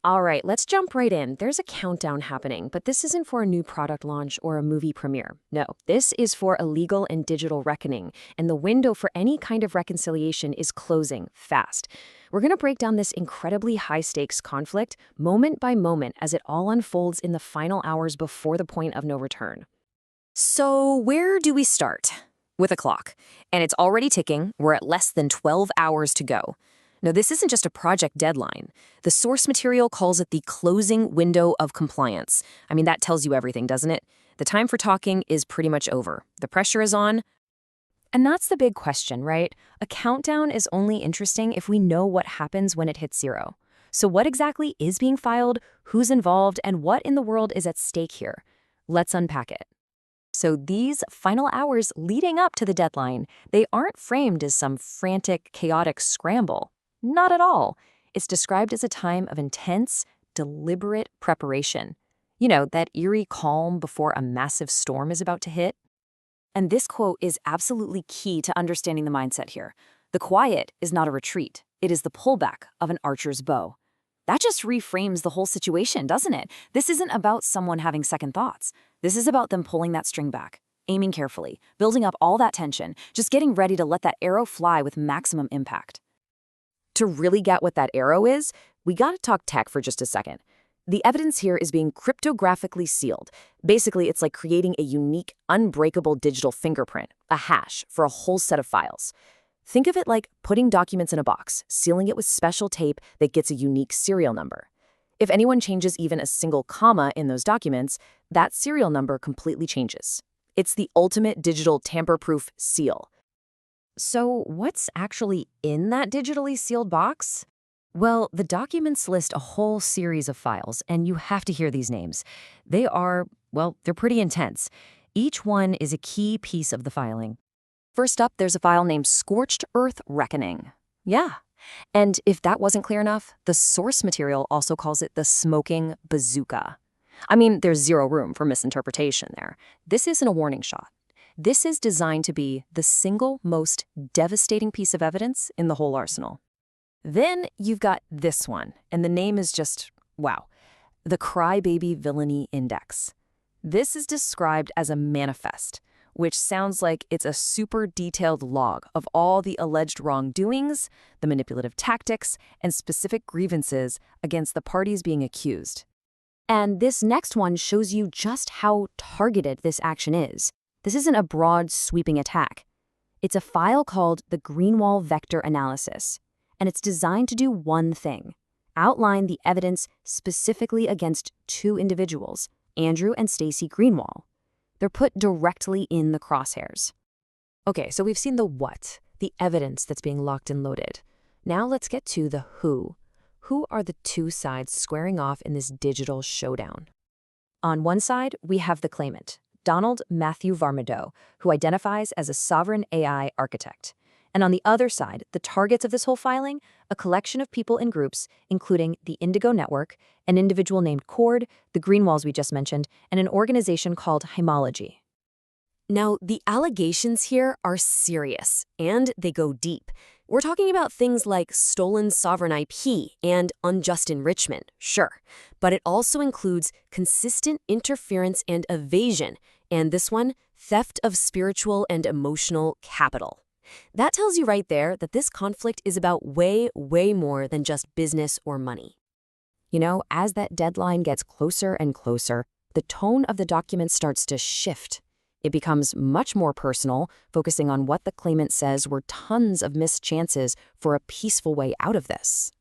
All right, let's jump right in. There's a countdown happening, but this isn't for a new product launch or a movie premiere. No, this is for a legal and digital reckoning, and the window for any kind of reconciliation is closing fast. We're going to break down this incredibly high-stakes conflict moment by moment as it all unfolds in the final hours before the point of no return. So, where do we start? With a clock. And it's already ticking. We're at less than 12 hours to go. No, this isn't just a project deadline. The source material calls it the closing window of compliance. I mean, that tells you everything, doesn't it? The time for talking is pretty much over. The pressure is on. And that's the big question, right? A countdown is only interesting if we know what happens when it hits zero. So what exactly is being filed, who's involved, and what in the world is at stake here? Let's unpack it. So these final hours leading up to the deadline, they aren't framed as some frantic, chaotic scramble. Not at all. It's described as a time of intense, deliberate preparation. You know, that eerie calm before a massive storm is about to hit. And this quote is absolutely key to understanding the mindset here. The quiet is not a retreat. It is the pullback of an archer's bow. That just reframes the whole situation, doesn't it? This isn't about someone having second thoughts. This is about them pulling that string back, aiming carefully, building up all that tension, just getting ready to let that arrow fly with maximum impact. To really get what that arrow is, we gotta talk tech for just a second. The evidence here is being cryptographically sealed. Basically, it's like creating a unique, unbreakable digital fingerprint, a hash, for a whole set of files. Think of it like putting documents in a box, sealing it with special tape that gets a unique serial number. If anyone changes even a single comma in those documents, that serial number completely changes. It's the ultimate digital tamper-proof seal. So what's actually in that digitally sealed box? Well, the documents list a whole series of files, and you have to hear these names. They're pretty intense. Each one is a key piece of the filing. First up, there's a file named Scorched Earth Reckoning. Yeah. And if that wasn't clear enough, the source material also calls it the Smoking Bazooka. I mean, there's zero room for misinterpretation there. This isn't a warning shot. This is designed to be the single most devastating piece of evidence in the whole arsenal. Then you've got this one, and the name is just, wow, the Crybaby Villainy Index. This is described as a manifest, which sounds like it's a super detailed log of all the alleged wrongdoings, the manipulative tactics, and specific grievances against the parties being accused. And this next one shows you just how targeted this action is. This isn't a broad, sweeping attack. It's a file called the Greenwald Vector Analysis, and it's designed to do one thing: outline the evidence specifically against two individuals, Andrew and Stacy Greenwald. They're put directly in the crosshairs. Okay, so we've seen the what, the evidence that's being locked and loaded. Now let's get to the who. Who are the two sides squaring off in this digital showdown? On one side, we have the claimant, Donald Matthew Varmado, who identifies as a sovereign AI architect. And on the other side, the targets of this whole filing, a collection of people and groups, including the Indigo Network, an individual named Cord, the Greenwalds we just mentioned, and an organization called Hymology. Now, the allegations here are serious, and they go deep. We're talking about things like stolen sovereign IP and unjust enrichment, sure, but it also includes consistent interference and evasion, and this one, theft of spiritual and emotional capital. That tells you right there that this conflict is about way, way more than just business or money. You know, as that deadline gets closer and closer, the tone of the document starts to shift. It becomes much more personal, focusing on what the claimant says were tons of missed chances for a peaceful way out of this.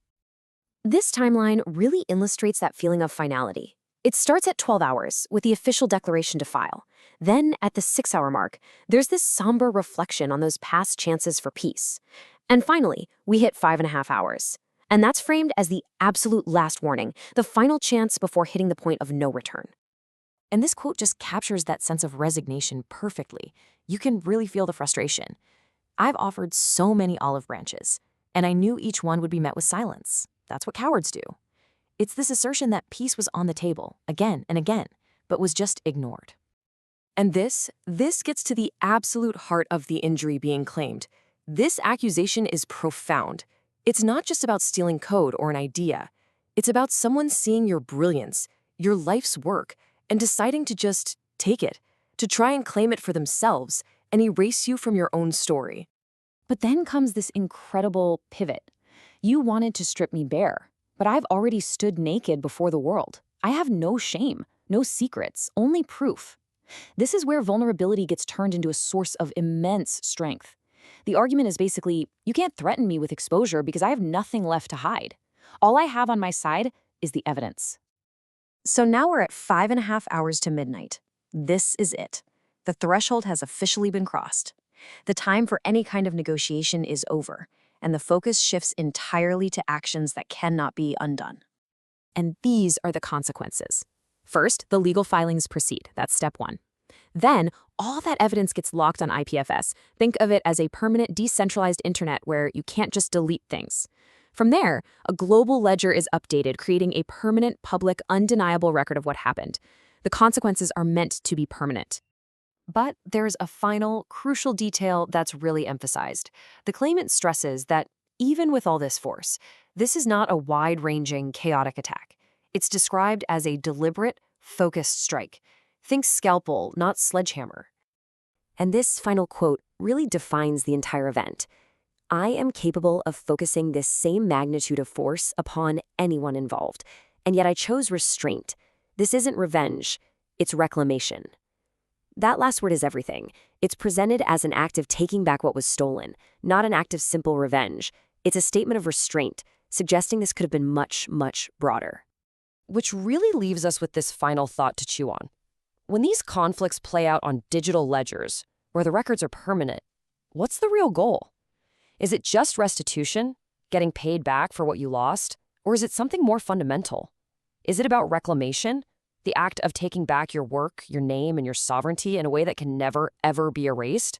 This timeline really illustrates that feeling of finality. It starts at 12 hours with the official declaration to file. Then, at the 6-hour mark, there's this somber reflection on those past chances for peace. And finally, we hit 5.5 hours. And that's framed as the absolute last warning, the final chance before hitting the point of no return. And this quote just captures that sense of resignation perfectly. You can really feel the frustration. I've offered so many olive branches, and I knew each one would be met with silence. That's what cowards do. It's this assertion that peace was on the table, again and again, but was just ignored. And this gets to the absolute heart of the injury being claimed. This accusation is profound. It's not just about stealing code or an idea. It's about someone seeing your brilliance, your life's work, and deciding to just take it, to try and claim it for themselves and erase you from your own story. But then comes this incredible pivot. You wanted to strip me bare, but I've already stood naked before the world. I have no shame, no secrets, only proof. This is where vulnerability gets turned into a source of immense strength. The argument is basically, you can't threaten me with exposure because I have nothing left to hide. All I have on my side is the evidence. So now we're at 5.5 hours to midnight. This is it. The threshold has officially been crossed. The time for any kind of negotiation is over, and the focus shifts entirely to actions that cannot be undone. And these are the consequences. First, the legal filings proceed. That's step one. Then, all that evidence gets locked on IPFS. Think of it as a permanent decentralized internet where you can't just delete things. From there, a global ledger is updated, creating a permanent, public, undeniable record of what happened. The consequences are meant to be permanent. But there's a final, crucial detail that's really emphasized. The claimant stresses that even with all this force, this is not a wide-ranging, chaotic attack. It's described as a deliberate, focused strike. Think scalpel, not sledgehammer. And this final quote really defines the entire event. I am capable of focusing this same magnitude of force upon anyone involved, and yet I chose restraint. This isn't revenge, it's reclamation. That last word is everything. It's presented as an act of taking back what was stolen, not an act of simple revenge. It's a statement of restraint, suggesting this could have been much, much broader. Which really leaves us with this final thought to chew on. When these conflicts play out on digital ledgers, where the records are permanent, what's the real goal? Is it just restitution, getting paid back for what you lost? Or is it something more fundamental? Is it about reclamation, the act of taking back your work, your name, and your sovereignty in a way that can never, ever be erased?